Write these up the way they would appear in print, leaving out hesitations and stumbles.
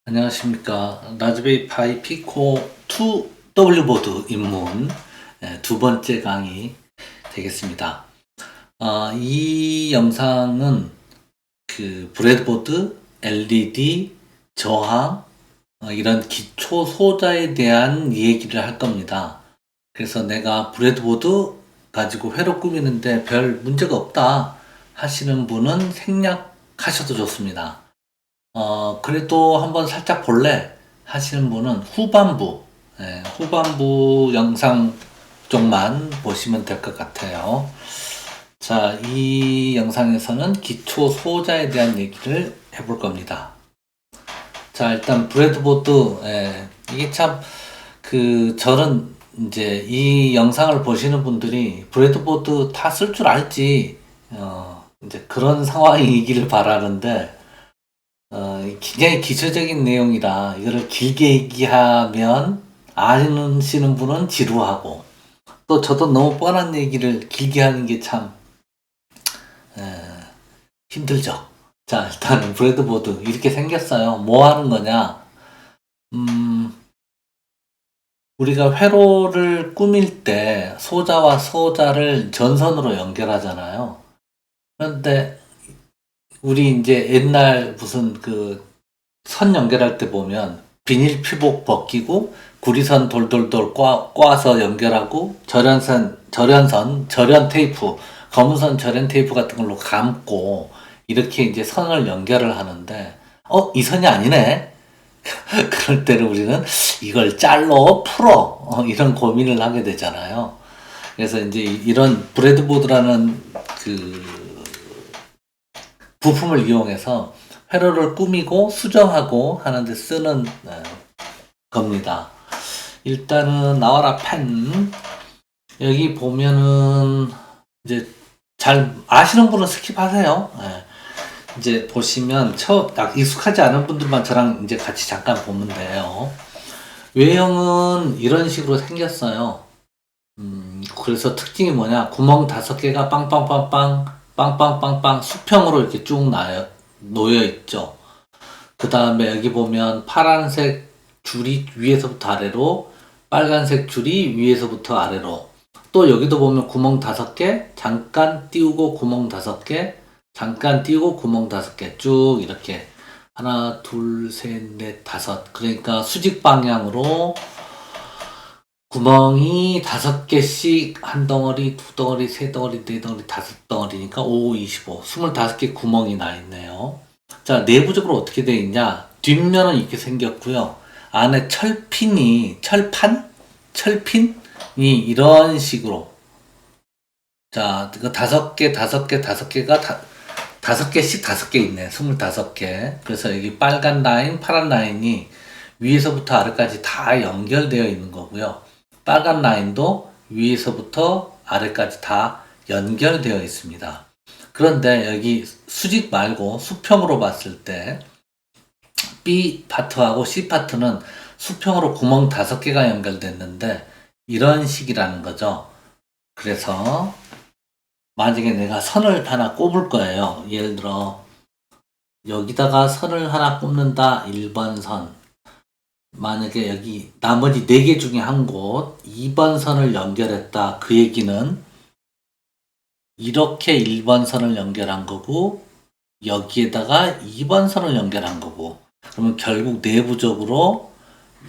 안녕하십니까. 라즈베리 파이 피코 2 W보드 입문 두 번째 강의 되겠습니다. 이 영상은 그 브레드보드, LED, 저항 이런 기초 소자에 대한 얘기를 할 겁니다. 그래서 내가 브레드보드 가지고 회로 꾸미는데 별 문제가 없다 하시는 분은 생략하셔도 좋습니다. 그래도 한번 살짝 볼래 하시는 분은 후반부 영상 쪽만 보시면 될 것 같아요. 자, 이 영상에서는 기초 소자에 대한 얘기를 해볼 겁니다. 자, 일단 브레드보드, 이게 참, 저는 이제 이 영상을 보시는 분들이 브레드보드 다 쓸 줄 알지, 이제 그런 상황이기를 바라는데, 굉장히 기초적인 내용이라 이거를 길게 얘기하면 아시는 분은 지루하고 또 저도 너무 뻔한 얘기를 길게 하는 게 참 힘들죠. 자, 일단은 브레드보드 이렇게 생겼어요. 뭐 하는 거냐? 우리가 회로를 꾸밀 때 소자와 소자를 전선으로 연결하잖아요. 그런데 우리 이제 옛날 무슨 선 연결할 때 보면 비닐 피복 벗기고 구리선 돌돌돌 꽈서 연결하고 절연 테이프, 검은선 절연 테이프 같은 걸로 감고 이렇게 이제 선을 연결을 하는데 이 선이 아니네. 그럴 때는 우리는 이걸 짤로 풀어 이런 고민을 하게 되잖아요. 그래서 이제 이런 브레드보드라는 부품을 이용해서 회로를 꾸미고 수정하고 하는데 쓰는 겁니다. 일단은 나와라 펜. 여기 보면은 이제 잘 아시는 분은 스킵하세요. 이제 보시면 딱 익숙하지 않은 분들만 저랑 이제 같이 잠깐 보면 돼요. 외형은 이런 식으로 생겼어요. 그래서 특징이 뭐냐? 구멍 5개가 빵빵빵빵 수평으로 이렇게 쭉 놓여 있죠. 그 다음에 여기 보면 파란색 줄이 위에서부터 아래로, 빨간색 줄이 위에서부터 아래로, 또 여기도 보면 구멍 5개, 잠깐 띄우고 구멍 5개, 잠깐 띄우고 구멍 5개, 쭉 이렇게 하나, 둘, 셋, 넷, 5. 그러니까 수직 방향으로 구멍이 5개씩 한 덩어리, 두 덩어리, 세 덩어리, 네 덩어리, 5덩어리니까 5, 25, 25개 구멍이 나 있네요. 자, 내부적으로 어떻게 되어 있냐? 뒷면은 이렇게 생겼고요. 안에 철핀이 이런 식으로. 자, 그 5개가 5개씩 5개 있네. 25개. 그래서 여기 빨간 라인, 파란 라인이 위에서부터 아래까지 다 연결되어 있는 거고요. 빨간 라인도 위에서부터 아래까지 다 연결되어 있습니다. 그런데 여기 수직 말고 수평으로 봤을 때 B 파트하고 C 파트는 수평으로 구멍 5개가 연결됐는데 이런 식이라는 거죠. 그래서 만약에 내가 선을 하나 꼽을 거예요. 예를 들어 여기다가 선을 하나 꼽는다. 1번 선. 만약에 여기 나머지 4개 중에 한 곳 2번 선을 연결했다. 그 얘기는 이렇게 1번 선을 연결한 거고 여기에다가 2번 선을 연결한 거고, 그러면 결국 내부적으로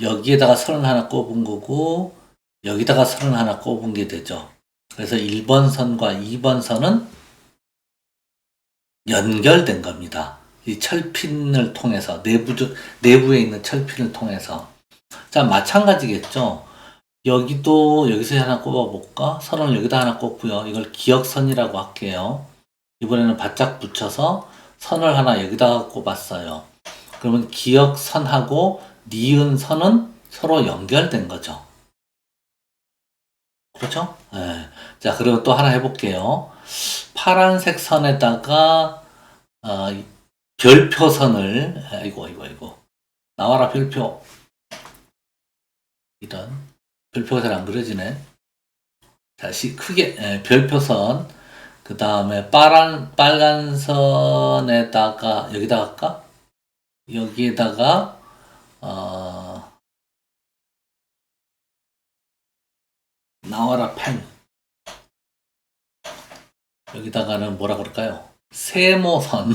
여기에다가 선을 하나 꼽은 거고 여기다가 선을 하나 꼽은 게 되죠. 그래서 1번 선과 2번 선은 연결된 겁니다. 이 철핀을 통해서 내부에 있는 철핀을 통해서. 자, 마찬가지겠죠. 여기서 하나 꼽아볼까? 선을 여기다 하나 꼽고요. 이걸 기역선이라고 할게요. 이번에는 바짝 붙여서 선을 하나 여기다가 꼽았어요. 그러면 기역선하고 니은선은 서로 연결된 거죠. 그렇죠? 네. 자, 그리고 또 하나 해볼게요. 파란색 선에다가 별표선을, 아이고 나와라 별표. 이런 별표가 잘 안 그려지네. 다시 크게 별표선. 그 다음에 빨간 선에다가 여기다 할까? 여기에다가 나와라 펜. 여기다가는 뭐라 그럴까요? 세모선.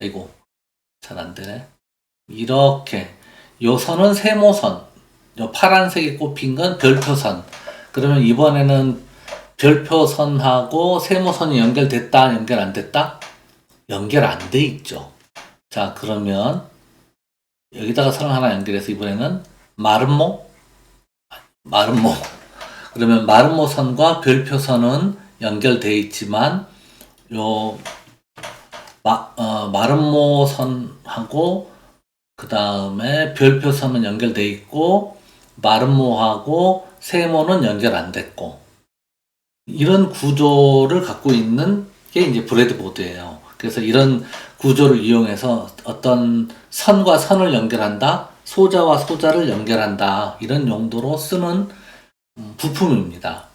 아이고, 잘 안 되네. 이렇게. 요 선은 세모선. 요 파란색이 꼽힌 건 별표선. 그러면 이번에는 별표선하고 세모선이 연결됐다, 연결 안 됐다? 연결 안 돼 있죠. 자, 그러면 여기다가 선을 하나 연결해서 이번에는 마름모? 마름모. 그러면 마름모선과 별표선은 연결되어 있지만 요 마름모선하고 그 다음에 별표선은 연결되어 있고 마름모하고 세모는 연결 안 됐고 이런 구조를 갖고 있는 게 이제 브레드보드예요. 그래서 이런 구조를 이용해서 어떤 선과 선을 연결한다, 소자와 소자를 연결한다 이런 용도로 쓰는 부품입니다.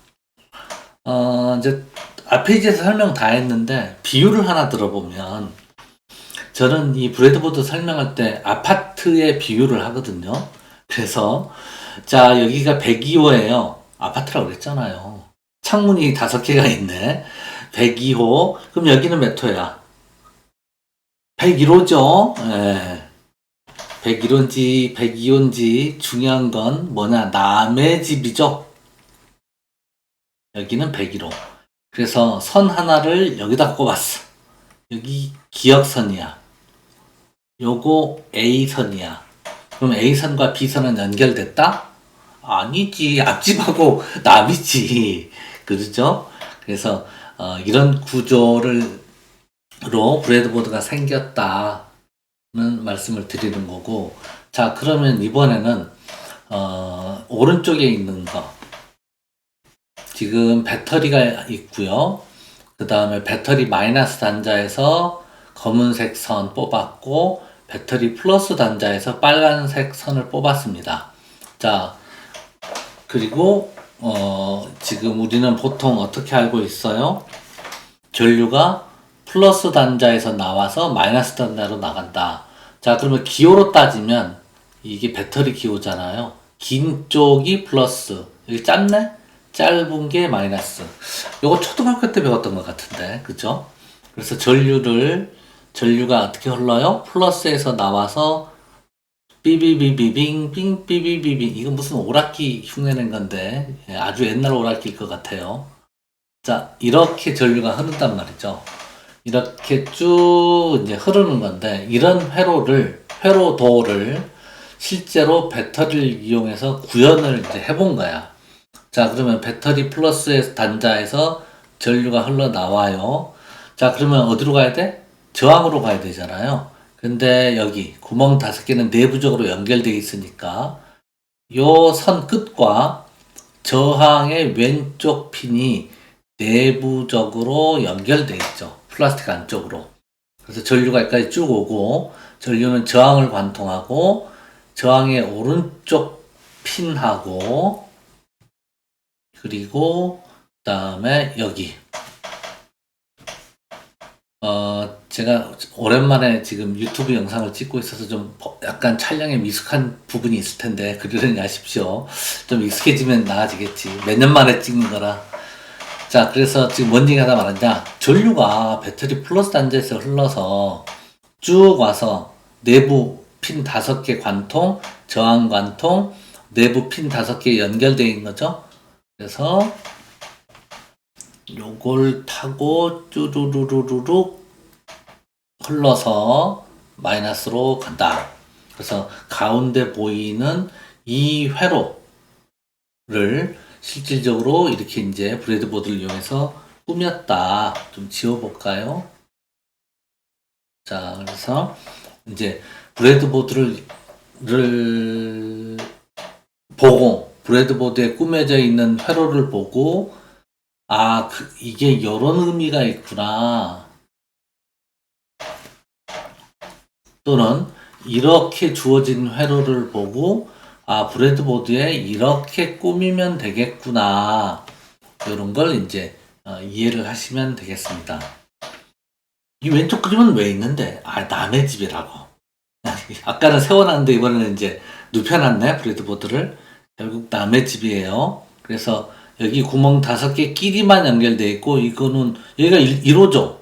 이제 앞페이지에서 설명 다 했는데 비유를 하나 들어보면 저는 이 브레드보드 설명할 때 아파트의 비유를 하거든요. 그래서 자 여기가 102호예요. 아파트라고 그랬잖아요. 창문이 5개가 있네. 102호. 그럼 여기는 몇 호야? 101호죠. 예. 101호인지 102호인지 중요한 건 뭐냐? 남의 집이죠. 여기는 101호. 그래서 선 하나를 여기다 꼽았어. 여기 기역선이야. 요거 A선이야. 그럼 A선과 B선은 연결됐다? 아니지. 앞집하고 남이지. 그렇죠? 그래서 이런 구조로 브레드보드가 생겼다는 말씀을 드리는 거고 자 그러면 이번에는 오른쪽에 있는 거 지금 배터리가 있고요. 그 다음에 배터리 마이너스 단자에서 검은색 선 뽑았고 배터리 플러스 단자에서 빨간색 선을 뽑았습니다. 자 그리고 지금 우리는 보통 어떻게 알고 있어요? 전류가 플러스 단자에서 나와서 마이너스 단자로 나간다. 자 그러면 기호로 따지면 이게 배터리 기호잖아요. 긴 쪽이 플러스 여기 짧네? 짧은 게 마이너스. 요거 초등학교 때 배웠던 것 같은데 그죠? 그래서 전류가 어떻게 흘러요? 플러스에서 나와서 삐비비비빙 빙 삐비비빙 이건 무슨 오락기 흉내낸 건데 아주 옛날 오락기일 것 같아요. 자 이렇게 전류가 흐른단 말이죠. 이렇게 쭉 이제 흐르는 건데 이런 회로도를 실제로 배터리를 이용해서 구현을 이제 해본 거야. 자 그러면 배터리 플러스 단자에서 전류가 흘러나와요. 자 그러면 어디로 가야 돼? 저항으로 가야 되잖아요. 근데 여기 구멍 5개는 내부적으로 연결되어 있으니까 요 선 끝과 저항의 왼쪽 핀이 내부적으로 연결되어 있죠. 플라스틱 안쪽으로. 그래서 전류가 여기까지 쭉 오고 전류는 저항을 관통하고 저항의 오른쪽 핀하고 그리고 그 다음에 여기 제가 오랜만에 지금 유튜브 영상을 찍고 있어서 좀 약간 촬영에 미숙한 부분이 있을 텐데 그러려니 하십시오. 좀 익숙해지면 나아지겠지. 몇 년 만에 찍는 거라. 자 그래서 지금 뭔 얘기 하다 말았냐. 전류가 배터리 플러스 단자에서 흘러서 쭉 와서 내부 핀 5개 관통, 저항 관통, 내부 핀 5개 연결되어 있는 거죠. 그래서 요걸 타고 쭈루루루루룩 흘러서 마이너스로 간다. 그래서 가운데 보이는 이 회로를 실질적으로 이렇게 이제 브레드보드를 이용해서 꾸몄다. 좀 지워볼까요? 자, 그래서 이제 브레드보드를 보고 브레드보드에 꾸며져 있는 회로를 보고 이게 이런 의미가 있구나. 또는 이렇게 주어진 회로를 보고 브레드보드에 이렇게 꾸미면 되겠구나. 이런 걸 이제 이해를 하시면 되겠습니다. 이 왼쪽 그림은 왜 있는데? 남의 집이라고. 아까는 세워놨는데 이번에는 이제 눕혀놨네, 브레드보드를. 결국 남의 집이에요. 그래서 여기 구멍 5개 끼리만 연결되어 있고, 이거는, 여기가 1호죠.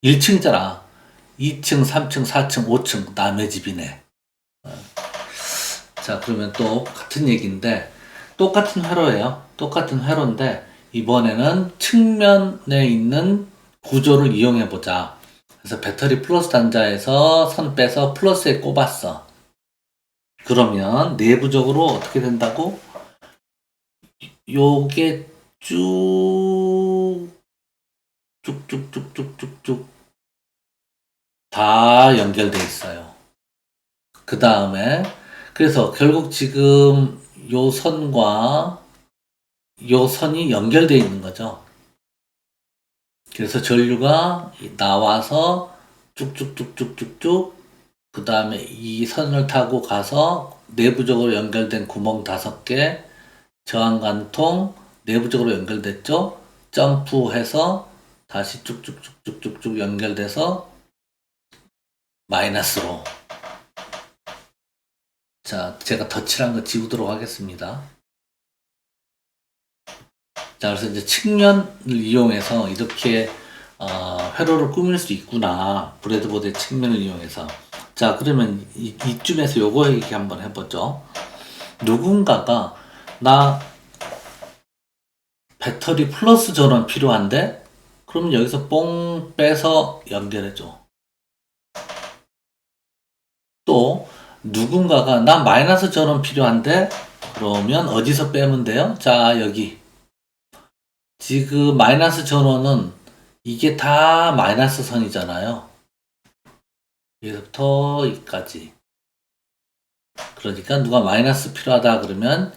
1층이잖아. 2층, 3층, 4층, 5층, 남의 집이네. 자, 그러면 또 같은 얘기인데, 똑같은 회로예요. 똑같은 회로인데, 이번에는 측면에 있는 구조를 이용해 보자. 그래서 배터리 플러스 단자에서 선 빼서 플러스에 꼽았어. 그러면 내부적으로 어떻게 된다고? 요게 쭉쭉쭉쭉쭉쭉 다 연결돼 있어요. 그 다음에 그래서 결국 지금 요 선과 요 선이 연결돼 있는 거죠. 그래서 전류가 나와서 쭉쭉쭉쭉쭉쭉 그 다음에 이 선을 타고 가서 내부적으로 연결된 구멍 5개 저항관통 내부적으로 연결됐죠. 점프해서 다시 쭉쭉쭉쭉쭉쭉 연결돼서 마이너스로. 자, 제가 덧칠한 거 지우도록 하겠습니다. 자, 그래서 이제 측면을 이용해서 이렇게 회로를 꾸밀 수 있구나. 브레드보드의 측면을 이용해서. 자, 그러면 이쯤에서 요거 얘기 한번 해보죠. 누군가가 나 배터리 플러스 전원 필요한데? 그러면 여기서 뽕 빼서 연결해줘. 또 누군가가 나 마이너스 전원 필요한데? 그러면 어디서 빼면 돼요? 자, 여기. 지금 마이너스 전원은 이게 다 마이너스 선이잖아요. 여기서부터 여기까지. 그러니까 누가 마이너스 필요하다 그러면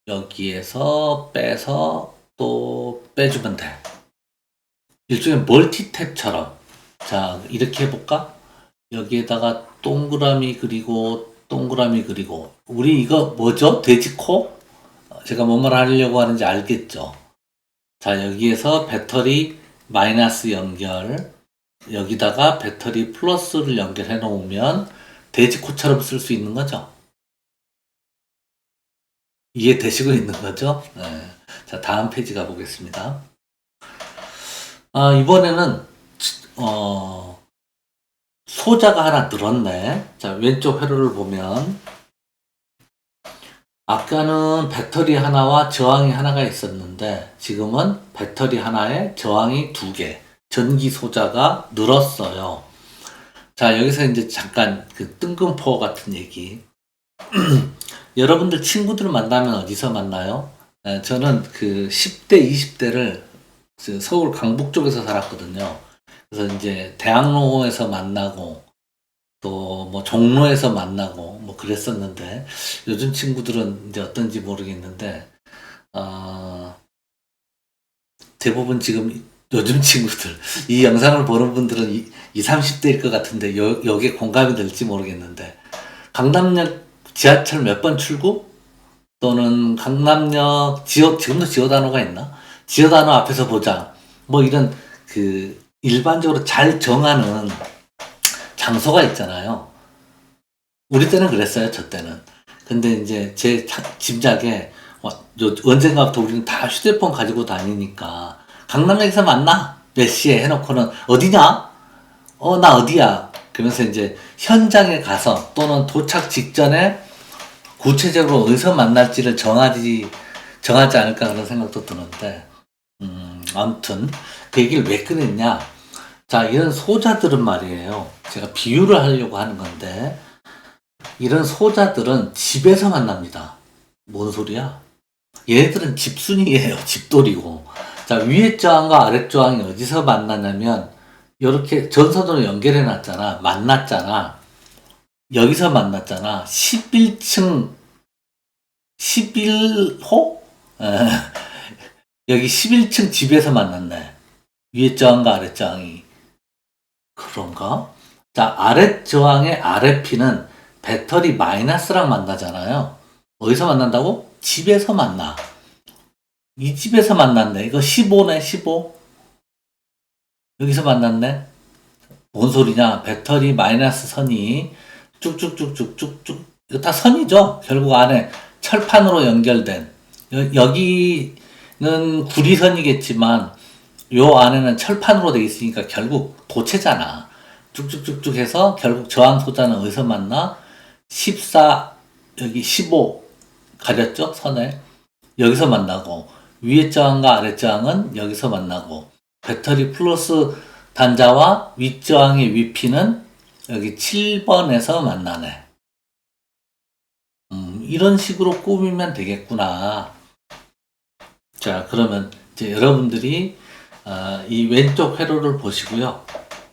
여기에서 빼서 또 빼주면 돼. 일종의 멀티탭처럼. 자, 이렇게 해볼까? 여기에다가 동그라미 그리고 동그라미 그리고. 우리 이거 뭐죠? 돼지코? 제가 뭔 말 하려고 하는지 알겠죠? 자, 여기에서 배터리 마이너스 연결, 여기다가 배터리 플러스를 연결해 놓으면 돼지코처럼 쓸 수 있는 거죠? 이해되시고 있는 거죠? 네. 자, 다음 페이지 가보겠습니다. 이번에는, 소자가 하나 늘었네. 자, 왼쪽 회로를 보면, 아까는 배터리 하나와 저항이 하나가 있었는데, 지금은 배터리 하나에 저항이 2개, 전기 소자가 늘었어요. 자, 여기서 이제 잠깐 그 뜬금포 같은 얘기. 여러분들 친구들 만나면 어디서 만나요? 저는 그 10대, 20대를 서울 강북 쪽에서 살았거든요. 그래서 이제 대학로에서 만나고 또 뭐 종로에서 만나고 뭐 그랬었는데 요즘 친구들은 이제 어떤지 모르겠는데 대부분 지금 요즘 친구들 이 영상을 보는 분들은 20, 30대일 것 같은데 여기에 공감이 될지 모르겠는데 강남역 지하철 몇 번 출구? 또는 강남역 지금도 지오다노가 있나? 지오다노 앞에서 보자. 뭐 이런 그 일반적으로 잘 정하는 장소가 있잖아요. 우리 때는 그랬어요. 저 때는. 근데 이제 제 짐작에 언젠가부터 우리는 다 휴대폰 가지고 다니니까 강남역에서 만나? 몇 시에 해놓고는 어디냐? 나 어디야? 그러면서 이제 현장에 가서 또는 도착 직전에 구체적으로 어디서 만날지를 정하지 않을까 그런 생각도 드는데, 아무튼 그 얘기를 왜 꺼냈냐? 자, 이런 소자들은 말이에요. 제가 비유를 하려고 하는 건데, 이런 소자들은 집에서 만납니다. 뭔 소리야? 얘네들은 집순이에요. 집돌이고. 자, 위에 저항과 아래 저항이 어디서 만나냐면, 이렇게 전선으로 연결해 놨잖아. 만났잖아. 여기서 만났잖아. 11층, 11호? 여기 11층 집에서 만났네. 위에 저항과 아래 저항이. 그런가? 자, 아래 저항의 RFP는 배터리 마이너스랑 만나잖아요. 어디서 만난다고? 집에서 만나. 이 집에서 만났네. 이거 15네, 15. 여기서 만났네. 뭔 소리냐? 배터리 마이너스 선이 쭉쭉쭉쭉쭉쭉 이거 다 선이죠. 결국 안에 철판으로 연결된 여기는 구리선이겠지만 요 안에는 철판으로 돼 있으니까 결국 도체잖아. 쭉쭉쭉쭉 해서 결국 저항소자는 어디서 만나? 14 여기 15 가렸죠? 선에 여기서 만나고 위에 저항과 아래 저항은 여기서 만나고 배터리 플러스 단자와 윗저항의 위피는 여기 7번에서 만나네. 이런 식으로 꾸미면 되겠구나. 자, 그러면 이제 여러분들이 이 왼쪽 회로를 보시고요.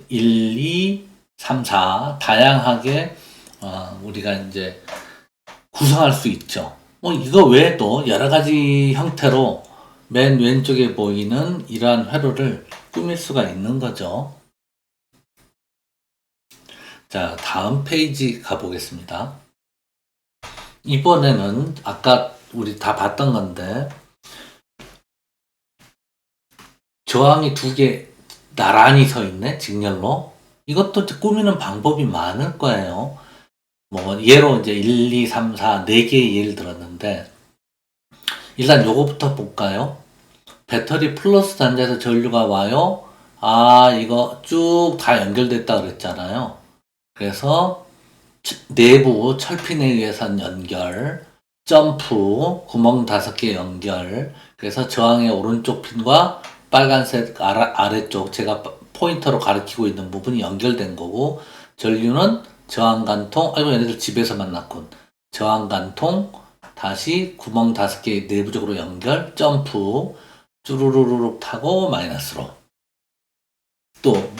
1, 2, 3, 4 다양하게 우리가 이제 구성할 수 있죠. 이거 외에도 여러 가지 형태로 맨 왼쪽에 보이는 이러한 회로를 꾸밀 수가 있는 거죠. 자, 다음 페이지 가보겠습니다. 이번에는 아까 우리 다 봤던 건데 저항이 두 개 나란히 서 있네, 직렬로. 이것도 꾸미는 방법이 많을 거예요. 예로 이제 1, 2, 3, 4, 4개의 예를 들었는데, 일단 요거부터 볼까요? 배터리 플러스 단자에서 전류가 와요. 이거 쭉 다 연결됐다 그랬잖아요. 그래서 내부 철핀에 의해선 연결, 점프, 구멍 5개 연결, 그래서 저항의 오른쪽 핀과 빨간색 아래쪽 제가 포인터로 가리키고 있는 부분이 연결된 거고, 전류는 저항관통, 얘네들 집에서 만났군. 저항관통, 다시 구멍 5개 내부적으로 연결, 점프, 쭈루루룩 타고 마이너스로. 또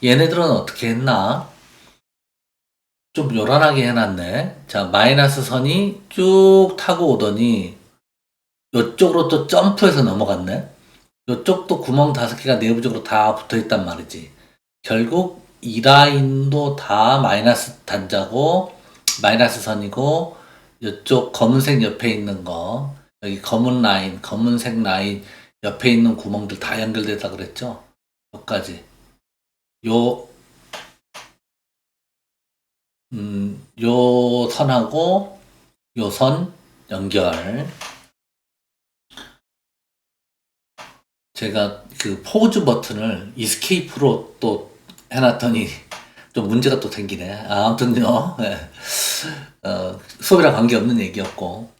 얘네들은 어떻게 했나? 좀 요란하게 해놨네. 자, 마이너스 선이 쭉 타고 오더니 이쪽으로 또 점프해서 넘어갔네. 이쪽도 구멍 5개가 내부적으로 다 붙어있단 말이지. 결국 이 라인도 다 마이너스 단자고 마이너스 선이고, 이쪽 검은색 옆에 있는 거, 여기 검은 라인, 검은색 라인 옆에 있는 구멍들 다 연결되다 그랬죠. 여기까지. 요 선하고 요 선 연결. 제가 그 포즈 버튼을 이스케이프로 또 해놨더니 좀 문제가 또 생기네. 아무튼요. 네. 수업이랑 관계없는 얘기였고.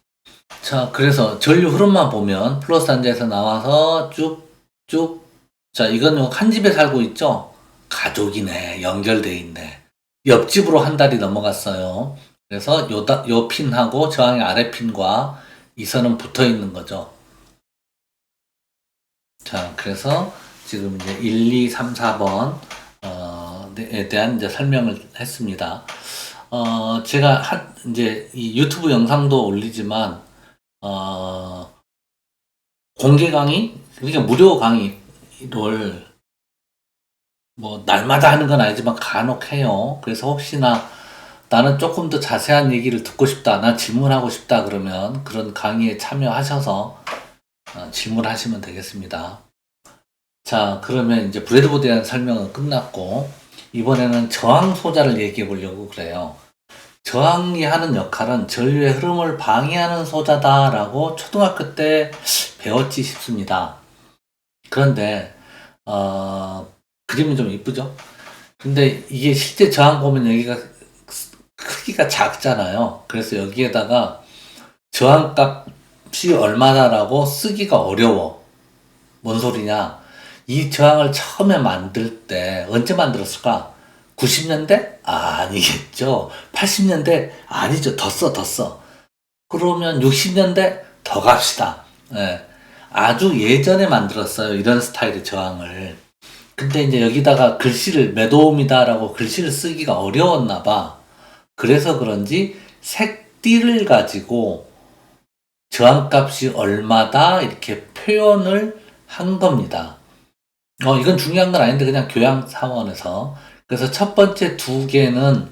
자, 그래서 전류 흐름만 보면 플러스 단자에서 나와서 쭉쭉. 자, 이건 한 집에 살고 있죠? 가족이네. 연결돼 있네. 옆집으로 한 달이 넘어갔어요. 그래서 요 핀하고 저항의 아래 핀과 이 선은 붙어 있는 거죠. 자, 그래서 지금 이제 1, 2, 3, 4번 에 대한 이제 설명을 했습니다. 제가 이제 이 유튜브 영상도 올리지만 공개 강의, 그러니까 무료 강의를 날마다 하는 건 아니지만 간혹 해요. 그래서 혹시나 나는 조금 더 자세한 얘기를 듣고 싶다, 나 질문하고 싶다 그러면 그런 강의에 참여하셔서 질문하시면 되겠습니다. 자, 그러면 이제 브레드보드에 대한 설명은 끝났고, 이번에는 저항소자를 얘기해 보려고 그래요. 저항이 하는 역할은 전류의 흐름을 방해하는 소자다라고 초등학교 때 배웠지 싶습니다. 그런데 그림은 좀 이쁘죠? 근데 이게 실제 저항 보면 여기가 크기가 작잖아요. 그래서 여기에다가 저항값이 얼마다라고 쓰기가 어려워. 뭔 소리냐? 이 저항을 처음에 만들 때 언제 만들었을까? 90년대? 아니겠죠. 80년대? 아니죠. 더 써. 그러면 60년대? 더 갑시다. 네. 아주 예전에 만들었어요. 이런 스타일의 저항을. 근데 이제 여기다가 글씨를 매도움이다라고 글씨를 쓰기가 어려웠나 봐. 그래서 그런지 색띠를 가지고 저항값이 얼마다 이렇게 표현을 한 겁니다. 이건 중요한 건 아닌데 그냥 교양 차원에서. 그래서 첫 번째 2개는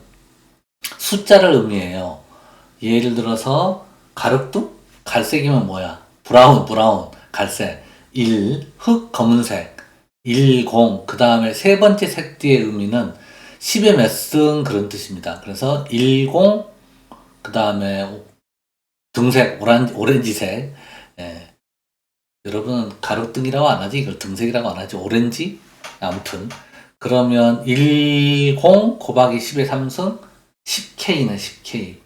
숫자를 의미해요. 예를 들어서 가륵두? 갈색이면 뭐야? 브라운, 갈색. 1, 흑, 검은색. 10, 그 다음에 세 번째 색띠의 의미는 10의 몇 승 그런 뜻입니다. 그래서 10, 그 다음에 등색, 오렌지색. 예. 여러분은 가로등이라고 안 하지? 이걸 등색이라고 안 하지? 오렌지? 아무튼. 그러면 10 곱하기 10의 3승 10K네, 10K.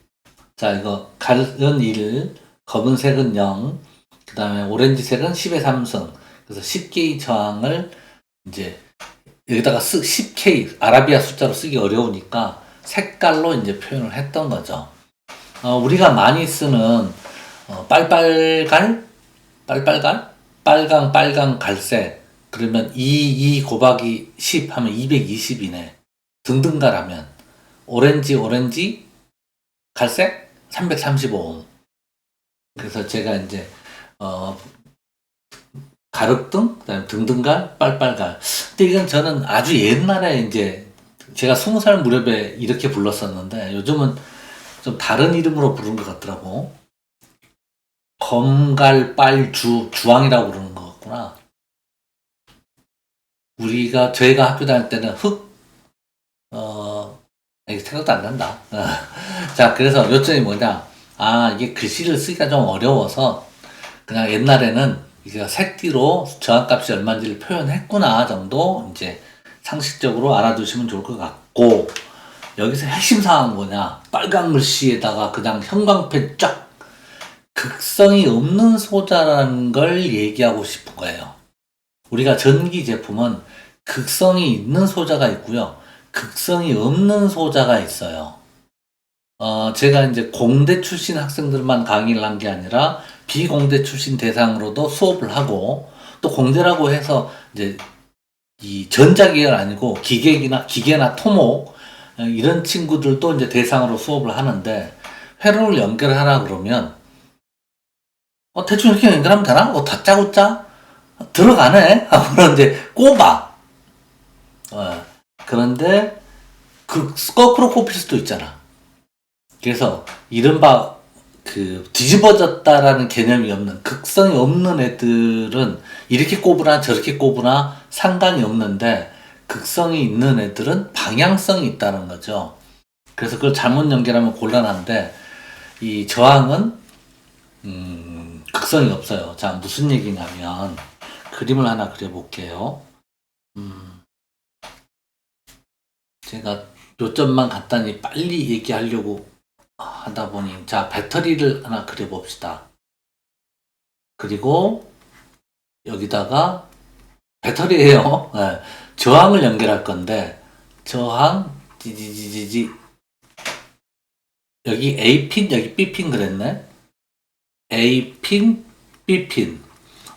자, 이거 갈은 1, 검은색은 0, 그 다음에 오렌지색은 10의 3승. 그래서 10K 저항을 이제 여기다가 10K, 아라비아 숫자로 쓰기 어려우니까 색깔로 이제 표현을 했던 거죠. 우리가 많이 쓰는 빨빨갈, 빨강, 갈색. 그러면 2 곱하기 10 하면 220이네. 등등갈 하면 오렌지, 갈색 335옴. 그래서 제가 이제 가륵등, 그다음에 등등갈, 빨빨갈. 근데 이건 저는 아주 옛날에 이제 제가 20살 무렵에 이렇게 불렀었는데 요즘은 좀 다른 이름으로 부르는 것 같더라고. 검갈, 빨, 주황이라고 부르는 것 같구나. 저희가 학교 다닐 때는 이게 생각도 안 난다. 자, 그래서 요점이 뭐냐. 이게 글씨를 쓰기가 좀 어려워서 그냥 옛날에는 이게 색띠로 저항값이 얼마인지를 표현했구나 정도 이제 상식적으로 알아두시면 좋을 것 같고, 여기서 핵심 사항은 뭐냐. 빨간 글씨에다가 그냥 형광펜 쫙 극성이 없는 소자라는 걸 얘기하고 싶은 거예요. 우리가 전기 제품은 극성이 있는 소자가 있고요. 극성이 없는 소자가 있어요. 제가 이제 공대 출신 학생들만 강의를 한 게 아니라 비공대 출신 대상으로도 수업을 하고, 또 공대라고 해서 이제 이 전자계열 아니고 기계나 토목 이런 친구들도 이제 대상으로 수업을 하는데, 회로를 연결하라 그러면 대충 이렇게 연결하면 되나? 다짜고짜 들어가네? 하고 이제 꼽아. 그런데 거꾸로 꼽힐 수도 있잖아. 그래서 이른바 뒤집어졌다라는 개념이 없는, 극성이 없는 애들은 이렇게 꼽으나 저렇게 꼽으나 상관이 없는데, 극성이 있는 애들은 방향성이 있다는 거죠. 그래서 그걸 잘못 연결하면 곤란한데, 이 저항은 극성이 없어요. 자, 무슨 얘기냐면 그림을 하나 그려볼게요. 제가 요점만 간단히 빨리 얘기하려고 하다 보니, 자, 배터리를 하나 그려봅시다. 그리고 여기다가 배터리예요. 네. 저항을 연결할 건데, 저항 지지지지지, 여기 A핀, 여기 B핀 그랬네. A핀, B핀.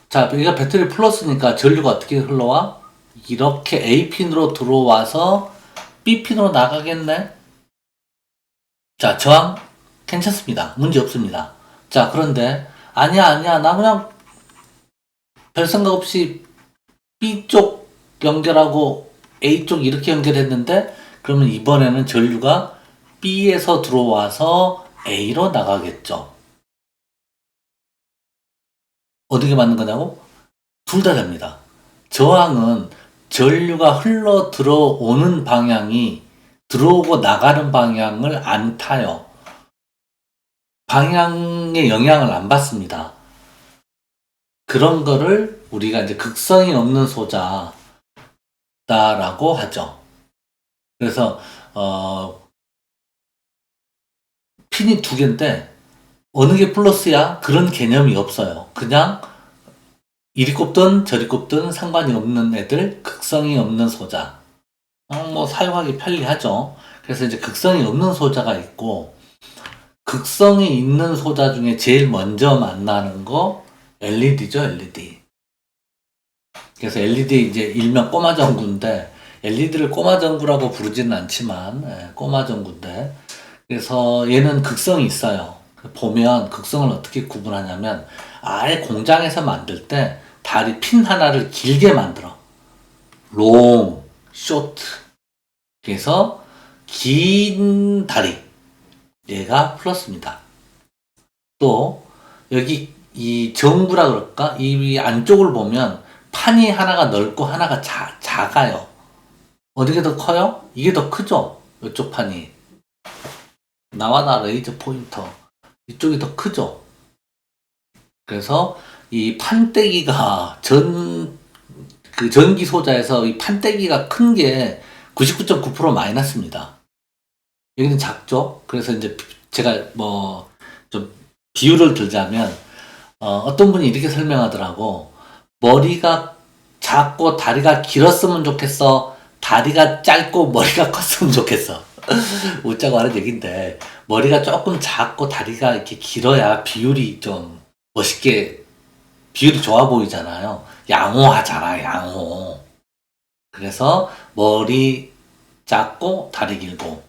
자, 여기가 배터리 플러스니까 전류가 어떻게 흘러와? 이렇게 A핀으로 들어와서 B핀으로 나가겠네. 자, 저항 괜찮습니다. 문제 없습니다. 자, 그런데 아니야, 나 그냥 별 생각 없이 B쪽 연결하고 A쪽 이렇게 연결했는데, 그러면 이번에는 전류가 B에서 들어와서 A로 나가겠죠. 어떻게 맞는 거냐고? 둘 다 됩니다. 저항은 전류가 흘러 들어오는 방향이 들어오고 나가는 방향을 안 타요. 방향에 영향을 안 받습니다. 그런 거를 우리가 이제 극성이 없는 소자다라고 하죠. 그래서 핀이 두 개인데 어느 게 플러스야? 그런 개념이 없어요. 그냥 이리 꼽든 저리 꼽든 상관이 없는 애들, 극성이 없는 소자. 사용하기 편리하죠. 그래서 이제 극성이 없는 소자가 있고, 극성이 있는 소자 중에 제일 먼저 만나는 거 LED죠, LED. 그래서 LED 이제 일명 꼬마전구인데, LED를 꼬마전구라고 부르지는 않지만 꼬마전구인데, 그래서 얘는 극성이 있어요. 보면 극성을 어떻게 구분하냐면, 아예 공장에서 만들 때 다리 핀 하나를 길게 만들어. 롱, 쇼트. 그래서 긴 다리, 얘가 플러스입니다. 또 여기 이 전구라 그럴까? 이 안쪽을 보면 판이 하나가 넓고 하나가 작아요. 어느 게 더 커요? 이게 더 크죠? 이쪽 판이. 나와라 레이저 포인터. 이쪽이 더 크죠? 그래서 이 판때기가 그 전기 소자에서 이 판때기가 큰 게 99.9% 마이너스입니다. 여기는 작죠? 그래서 이제 제가 뭐 좀 비유를 들자면, 어떤 분이 이렇게 설명하더라고. 머리가 작고 다리가 길었으면 좋겠어. 다리가 짧고 머리가 컸으면 좋겠어. 웃자고 하는 얘기인데, 머리가 조금 작고 다리가 이렇게 길어야 비율이 좀 멋있게, 비율이 좋아 보이잖아요. 양호하잖아, 양호. 그래서 머리 작고 다리 길고,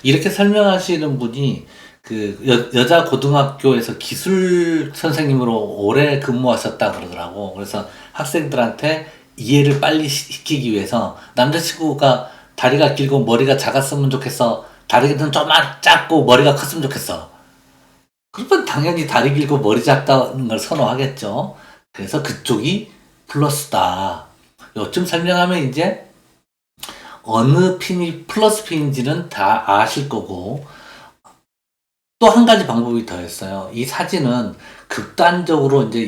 이렇게 설명하시는 분이 그 여자 고등학교에서 기술 선생님으로 오래 근무하셨다 그러더라고. 그래서 학생들한테 이해를 빨리 시키기 위해서 남자친구가 다리가 길고 머리가 작았으면 좋겠어. 다리는 좀 작고 머리가 컸으면 좋겠어. 그러면 당연히 다리 길고 머리 작다는 걸 선호하겠죠. 그래서 그쪽이 플러스다. 요쯤 설명하면 이제 어느 핀이 플러스 핀인지는 다 아실 거고, 또 한 가지 방법이 더 있어요. 이 사진은 극단적으로 이제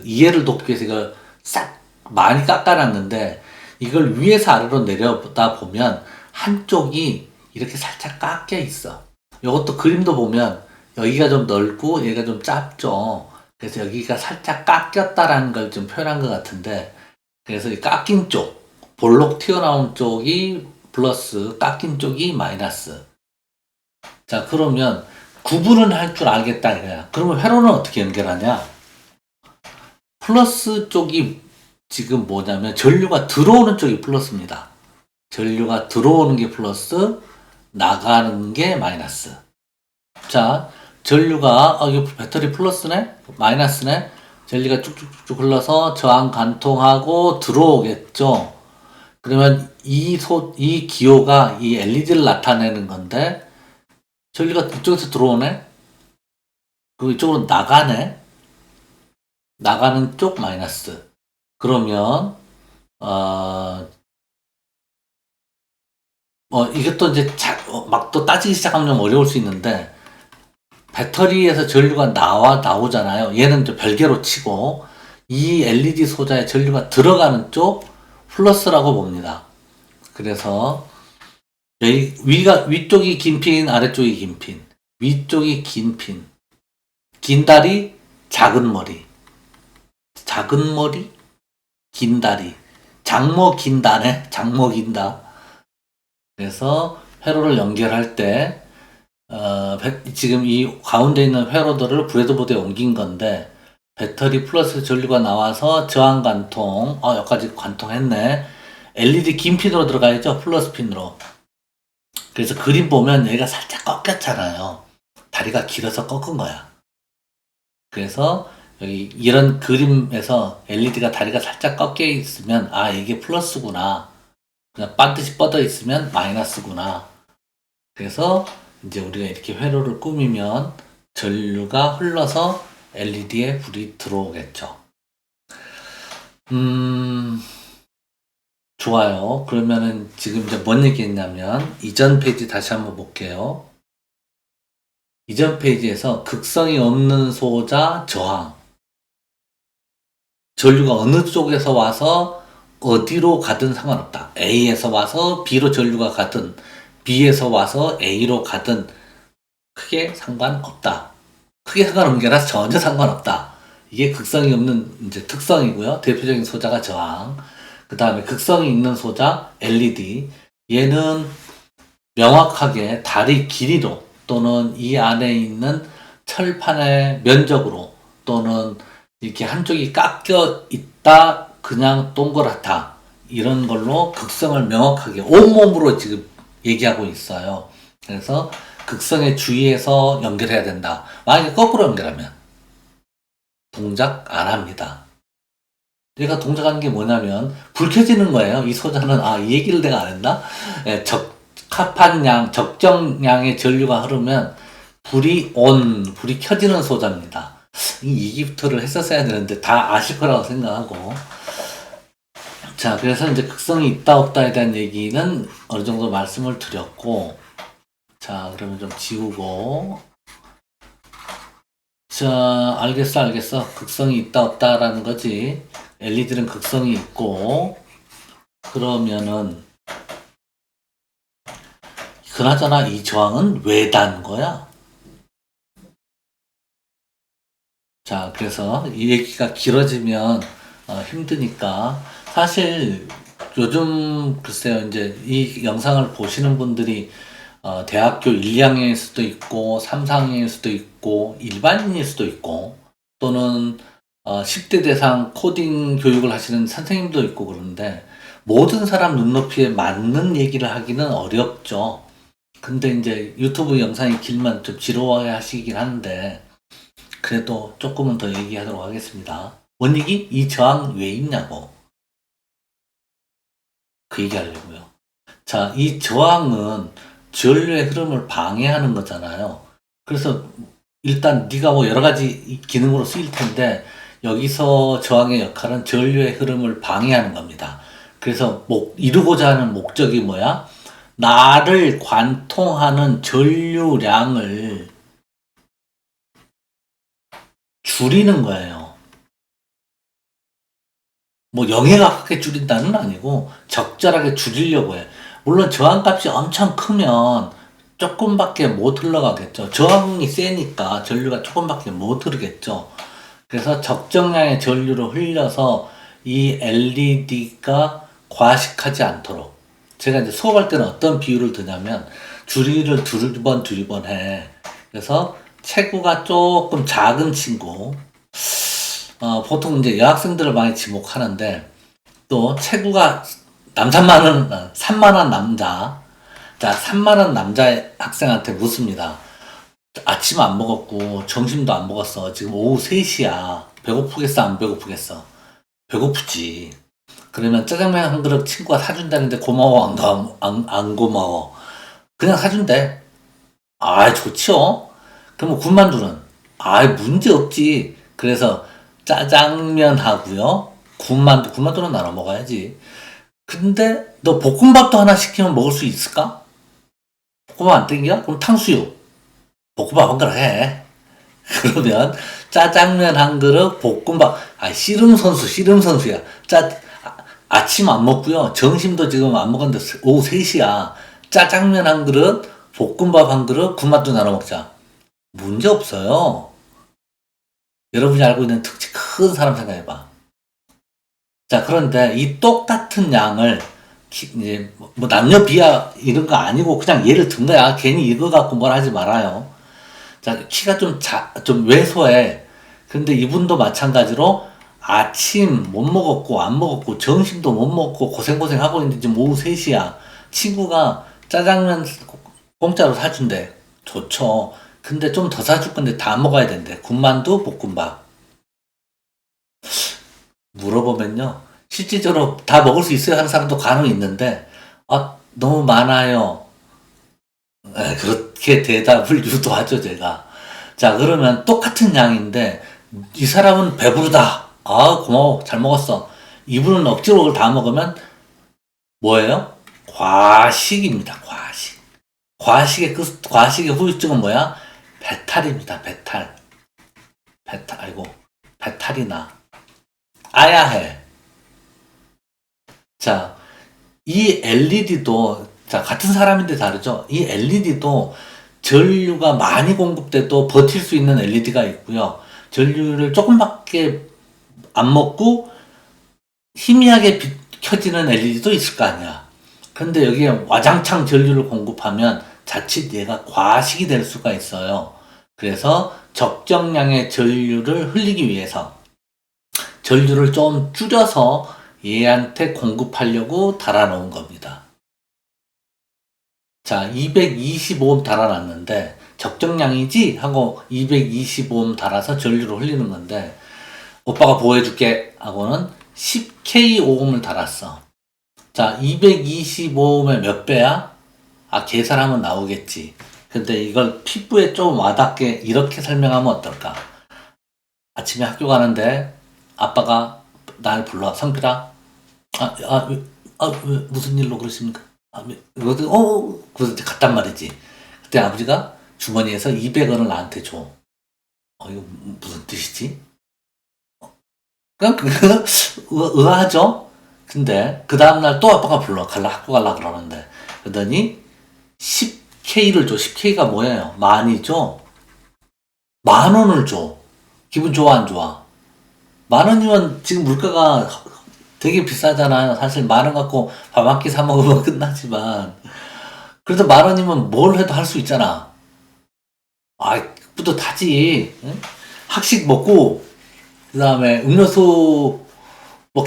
이해를 돕기 위해서 이걸 싹 많이 깎아놨는데, 이걸 위에서 아래로 내려다 보면 한쪽이 이렇게 살짝 깎여 있어. 이것도 그림도 보면 여기가 좀 넓고 얘가 좀 짧죠. 그래서 여기가 살짝 깎였다라는 걸 좀 표현한 것 같은데, 그래서 이 깎인 쪽, 볼록 튀어나온 쪽이 플러스, 깎인 쪽이 마이너스. 자, 그러면 구분은 할 줄 알겠다 이거야. 그러면 회로는 어떻게 연결하냐? 플러스 쪽이 지금 뭐냐면 전류가 들어오는 쪽이 플러스입니다. 전류가 들어오는 게 플러스, 나가는 게 마이너스. 자, 전류가 이거 배터리 플러스네? 마이너스네? 전류가 쭉쭉쭉 흘러서 저항 관통하고 들어오겠죠. 그러면 이 기호가 이 LED를 나타내는 건데, 전류가 이쪽에서 들어오네? 그리고 이쪽으로 나가네? 나가는 쪽 마이너스. 그러면, 이것도 이제 막 또 따지기 시작하면 좀 어려울 수 있는데, 배터리에서 전류가 나오잖아요. 얘는 좀 별개로 치고, 이 LED 소자에 전류가 들어가는 쪽 플러스라고 봅니다. 그래서, 위쪽이 긴 핀, 아래쪽이 긴 핀. 위쪽이 긴 핀. 긴 다리, 작은 머리. 작은 머리, 긴 다리. 장모 긴다네. 장모 긴다. 그래서 회로를 연결할 때, 지금 이 가운데 있는 회로들을 브레드보드에 옮긴 건데, 배터리 플러스 전류가 나와서 저항 관통, 여기까지 관통했네. LED 긴 핀으로 들어가야죠. 플러스 핀으로. 그래서 그림 보면 얘가 살짝 꺾였잖아요. 다리가 길어서 꺾은 거야. 그래서 여기 이런 그림에서 LED가 다리가 살짝 꺾여 있으면, 이게 플러스구나. 그냥 반드시 뻗어 있으면 마이너스구나. 그래서 이제 우리가 이렇게 회로를 꾸미면 전류가 흘러서 LED에 불이 들어오겠죠. 좋아요. 그러면은 지금 이제 뭔 얘기했냐면, 이전 페이지 다시 한번 볼게요. 이전 페이지에서 극성이 없는 소자 저항. 전류가 어느 쪽에서 와서 어디로 가든 상관없다. A에서 와서 B로 전류가 가든, B에서 와서 A로 가든 크게 상관없다. 크게 상관없는 게 아니라 전혀 상관없다. 이게 극성이 없는 이제 특성이고요. 대표적인 소자가 저항. 그 다음에 극성이 있는 소자 LED. 얘는 명확하게 다리 길이로 또는 이 안에 있는 철판의 면적으로 또는 이렇게 한쪽이 깎여 있다, 그냥 동그랗다, 이런 걸로 극성을 명확하게 온몸으로 지금 얘기하고 있어요. 그래서 극성에 주의해서 연결해야 된다. 만약에 거꾸로 연결하면 동작 안 합니다. 얘가 동작하는 게 뭐냐면 불 켜지는 거예요. 이 소자는 이 얘기를 내가 안 했나? 적합한 양, 적정량의 전류가 흐르면 불이 켜지는 소자입니다. 이 얘기부터를 했었어야 되는데 다 아실 거라고 생각하고, 자, 그래서 이제 극성이 있다 없다에 대한 얘기는 어느 정도 말씀을 드렸고, 자, 그러면 좀 지우고, 자, 알겠어. 극성이 있다 없다라는 거지. LED는 극성이 있고, 그러면은, 그나저나 이 저항은 왜 단 거야? 자, 그래서 이 얘기가 길어지면 힘드니까, 사실 요즘 글쎄요, 이제 이 영상을 보시는 분들이 대학교 1, 2학년일 수도 있고 3, 4학년일 수도 있고 일반인일 수도 있고 또는 10대 대상 코딩 교육을 하시는 선생님도 있고 그러는데 모든 사람 눈높이에 맞는 얘기를 하기는 어렵죠. 근데 이제 유튜브 영상이 길면 좀 지루해 하시긴 하는데 그래도 조금은 더 얘기하도록 하겠습니다. 원익이 이 저항 왜 있냐고 그 얘기하려고요. 자, 이 저항은 전류의 흐름을 방해하는 거잖아요. 그래서 일단 네가 뭐 여러 가지 기능으로 쓰일 텐데 여기서 저항의 역할은 전류의 흐름을 방해하는 겁니다. 그래서 이루고자 하는 목적이 뭐야? 나를 관통하는 전류량을 줄이는 거예요. 뭐 영해가 크게 줄인다는 아니고 적절하게 줄이려고 해. 물론 저항값이 엄청 크면 조금밖에 못 흘러가겠죠. 저항이 세니까 전류가 조금밖에 못 흐르겠죠. 그래서 적정량의 전류를 흘려서 이 LED가 과식하지 않도록 제가 이제 수업할 때는 어떤 비유를 드냐면 줄이를 두리번 해. 그래서 체구가 조금 작은 친구 보통 이제 여학생들을 많이 지목하는데 또 체구가 산만한 남자. 자, 산만한 남자 학생한테 묻습니다. 아침 안 먹었고 점심도 안 먹었어. 지금 오후 3시야. 배고프겠어? 안 배고프겠어? 배고프지. 그러면 짜장면 한 그릇 친구가 사준다는데 고마워? 안 고마워? 그냥 사준대. 아, 좋죠? 그럼 군만두는? 아, 문제 없지. 그래서 짜장면 하고요. 군만두는 나눠 먹어야지. 근데 너 볶음밥도 하나 시키면 먹을 수 있을까? 볶음밥 안 땡겨? 그럼 탕수육. 볶음밥 한 그릇 해. 그러면 짜장면 한 그릇, 볶음밥. 씨름 선수야. 아침 안 먹고요. 점심도 지금 안 먹었는데 오후 3시야. 짜장면 한 그릇, 볶음밥 한 그릇, 군만두 나눠 먹자. 문제 없어요. 여러분이 알고 있는 특히 큰 사람 생각해봐. 자, 그런데 이 똑같은 양을 이제 뭐 남녀 비하 이런 거 아니고 그냥 예를 든 거야. 괜히 이거 갖고 뭘 하지 말아요. 자, 키가 좀 왜소해. 근데 이분도 마찬가지로 아침 못 먹었고 안 먹었고 점심도 못 먹고 고생 하고 있는데 지금 오후 3시야. 친구가 짜장면 공짜로 사준대. 좋죠. 근데 좀 더 사줄 건데 다 먹어야 된대. 군만두, 볶음밥. 물어보면요. 실질적으로 다 먹을 수 있어야 하는 사람도 간혹 있는데, 너무 많아요. 그렇게 대답을 유도하죠, 제가. 자, 그러면 똑같은 양인데, 이 사람은 배부르다. 고마워. 잘 먹었어. 이분은 억지로 그걸 다 먹으면, 뭐예요? 과식입니다, 과식. 과식의 후유증은 뭐야? 배탈입니다, 배탈. 배탈이 나. 아야 해. 자, 이 LED도, 자, 같은 사람인데 다르죠? 이 LED도 전류가 많이 공급돼도 버틸 수 있는 LED가 있고요. 전류를 조금밖에 안 먹고 희미하게 켜지는 LED도 있을 거 아니야. 근데 여기에 와장창 전류를 공급하면 자칫 얘가 과식이 될 수가 있어요. 그래서 적정량의 전류를 흘리기 위해서 전류를 좀 줄여서 얘한테 공급하려고 달아놓은 겁니다. 자, 225옴 달아놨는데 적정량이지? 하고 225옴 달아서 전류를 흘리는 건데 오빠가 보여줄게 하고는 10K5옴을 달았어. 자, 225옴의 몇 배야? 계산하면 나오겠지. 근데 이걸 피부에 좀 와닿게 이렇게 설명하면 어떨까? 아침에 학교 가는데 아빠가 날 불러. 성필아, 무슨 일로 그러십니까? 이러더니, 그래서 이제 갔단 말이지. 그때 아버지가 주머니에서 200원을 나한테 줘. 이거 무슨 뜻이지? 그냥 의아하죠? 근데 그 다음날 또 아빠가 불러. 학교 갈라 그러는데. 그러더니 10K를 줘. 10K가 뭐예요? 만이죠? 10,000원을 줘. 기분 좋아, 안 좋아? 10,000원이면 지금 물가가 되게 비싸잖아요. 사실 10,000원 갖고 밥 한 끼 사 먹으면 끝나지만. 그래도 10,000원이면 뭘 해도 할 수 있잖아. 뿌듯하지. 응? 학식 먹고, 그 다음에 음료수, 뭐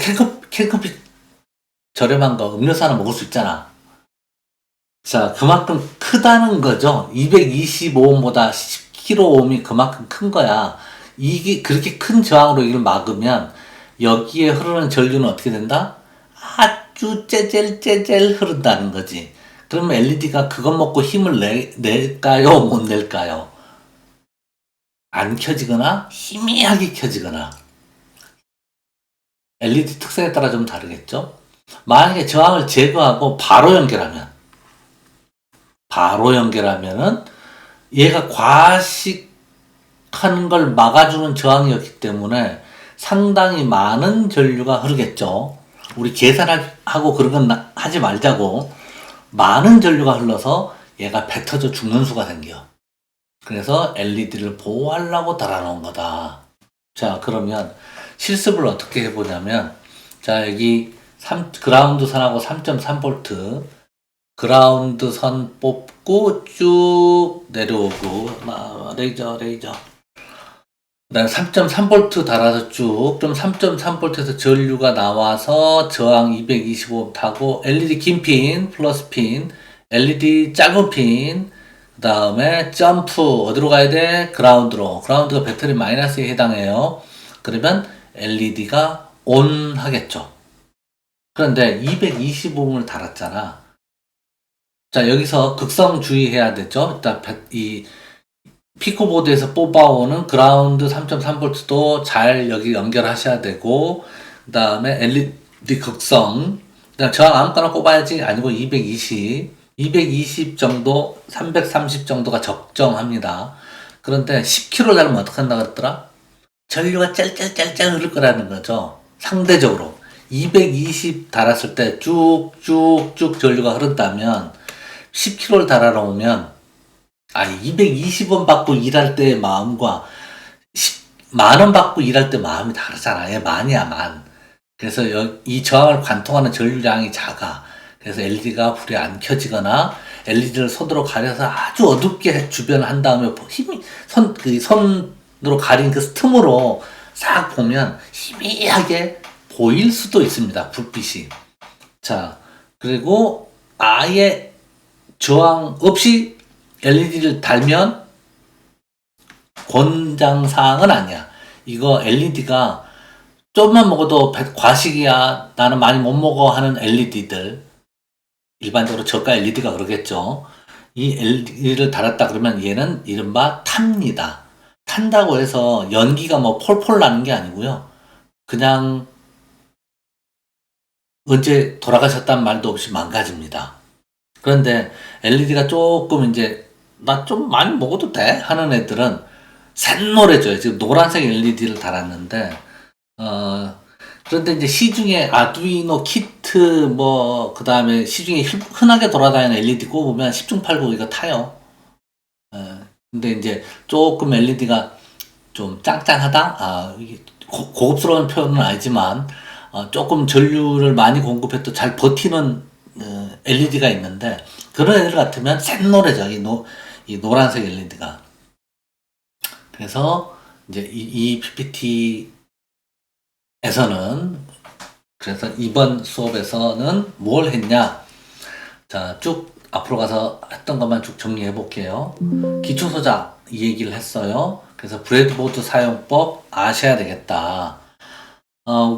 캔커피 저렴한 거 음료수 하나 먹을 수 있잖아. 자, 그만큼 크다는 거죠. 225옴보다 10kg옴이 그만큼 큰 거야. 이게 그렇게 큰 저항으로 이걸 막으면 여기에 흐르는 전류는 어떻게 된다? 아주 째젤째젤 흐른다는 거지. 그러면 LED가 그것 먹고 힘을 낼까요? 못 낼까요? 안 켜지거나 희미하게 켜지거나. LED 특성에 따라 좀 다르겠죠? 만약에 저항을 제거하고 바로 연결하면은 얘가 과식하는 걸 막아주는 저항이었기 때문에 상당히 많은 전류가 흐르겠죠. 우리 계산하고 그런 건 하지 말자고. 많은 전류가 흘러서 얘가 배 터져 죽는 수가 생겨. 그래서 LED를 보호하려고 달아놓은 거다. 자, 그러면 실습을 어떻게 해보냐면, 자, 여기 그라운드 선하고 3.3V, 그라운드 선 뽑고 쭉 내려오고, 레이저. 그 다음에 3.3V 달아서 쭉, 그럼 3.3V에서 전류가 나와서 저항 225 타고, LED 긴 핀, 플러스 핀, LED 짧은 핀, 그 다음에 점프, 어디로 가야 돼? 그라운드가 배터리 마이너스에 해당해요. 그러면 LED가 ON 하겠죠. 그런데 225을 달았잖아. 자, 여기서 극성 주의해야 되죠. 일단 이 피코보드에서 뽑아오는 그라운드 3.3V도 잘 여기 연결하셔야 되고, 그 다음에 LED 극성, 그냥 저항 아무거나 꼽아야지 아니고 220 정도, 330 정도가 적정합니다. 그런데 10kg 달면 어떡한다 그랬더라? 전류가 짤짤짤짤 흐를 거라는 거죠. 상대적으로. 220 달았을 때 쭉쭉쭉 전류가 흐른다면 10kg를 달아놓으면 220원 받고 일할 때의 마음과 10,000원 받고 일할 때 마음이 다르잖아. 얘 만이야, 만. 그래서 이 저항을 관통하는 전류량이 작아. 그래서 LED가 불이 안 켜지거나 LED를 손으로 가려서 아주 어둡게 주변을 한 다음에 힘이 손으로 가린 그 틈으로 싹 보면 희미하게 보일 수도 있습니다. 불빛이. 자, 그리고 아예 저항 없이 LED를 달면 권장사항은 아니야. 이거 LED가 좀만 먹어도 과식이야, 나는 많이 못 먹어 하는 LED들, 일반적으로 저가 LED가 그러겠죠. 이 LED를 달았다 그러면 얘는 이른바 탑니다. 탄다고 해서 연기가 뭐 폴폴 나는 게 아니고요. 그냥 언제 돌아가셨단 말도 없이 망가집니다. 그런데 LED가 조금 이제 나 좀 많이 먹어도 돼? 하는 애들은 샛노래져요. 지금 노란색 LED를 달았는데, 그런데 이제 시중에 아두이노 키트, 그 다음에 시중에 흔하게 돌아다니는 LED 꼽으면 10중 8구 이거 타요. 근데 이제 조금 LED가 좀 짱짱하다? 이게 고급스러운 표현은 아니지만, 조금 전류를 많이 공급해도 잘 버티는 LED가 있는데, 그런 애들 같으면 샛노래죠. 이 노란색 LED가. 그래서 이제 이 PPT에서는, 그래서 이번 수업에서는 뭘 했냐? 자, 쭉 앞으로 가서 했던 것만 쭉 정리해 볼게요. 기초 소자 이 얘기를 했어요. 그래서 브레드보드 사용법 아셔야 되겠다.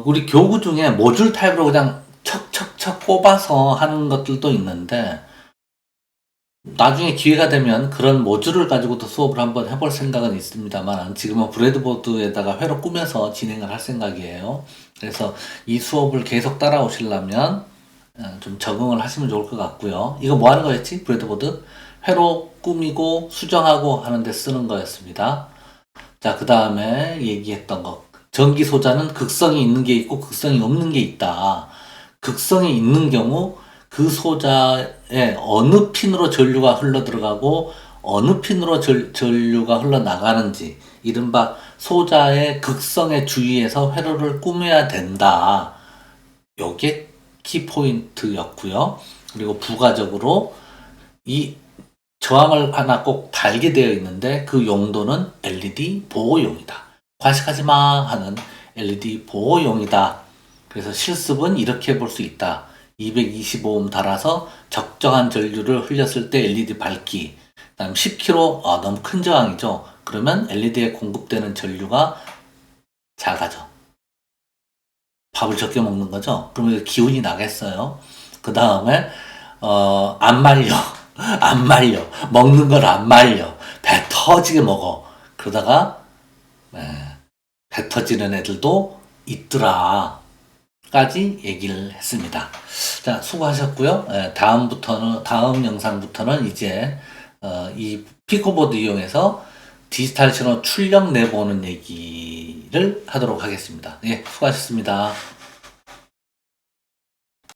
우리 교구 중에 모듈 타입으로 그냥 척척척 꼽아서 하는 것들도 있는데, 나중에 기회가 되면 그런 모듈을 가지고도 수업을 한번 해볼 생각은 있습니다만 지금은 브레드보드에다가 회로 꾸며서 진행을 할 생각이에요. 그래서 이 수업을 계속 따라오시려면 좀 적응을 하시면 좋을 것 같고요. 이거 뭐 하는 거였지? 브레드보드? 회로 꾸미고 수정하고 하는데 쓰는 거였습니다. 자, 그 다음에 얘기했던 거. 전기 소자는 극성이 있는 게 있고 극성이 없는 게 있다. 극성이 있는 경우 그 소자에 어느 핀으로 전류가 흘러 들어가고 어느 핀으로 전류가 흘러 나가는지 이른바 소자의 극성에 주의해서 회로를 꾸며야 된다. 요게 키포인트였고요. 그리고 부가적으로 이 저항을 하나 꼭 달게 되어 있는데 그 용도는 LED 보호용이다. 과식하지 마 하는 LED 보호용이다. 그래서 실습은 이렇게 볼 수 있다. 225옴 달아서 적정한 전류를 흘렸을 때 LED 밝기. 그다음 10kg, 너무 큰 저항이죠. 그러면 LED에 공급되는 전류가 작아져. 밥을 적게 먹는 거죠. 그러면 기운이 나겠어요. 그 다음에 안 말려. 안 말려. 먹는 걸 안 말려. 배 터지게 먹어. 그러다가 배 터지는 애들도 있더라. 까지 얘기를 했습니다. 자, 수고하셨고요. 다음 영상부터는 이제 이 피코보드 이용해서 디지털 신호 출력 내보는 얘기를 하도록 하겠습니다. 예, 수고하셨습니다.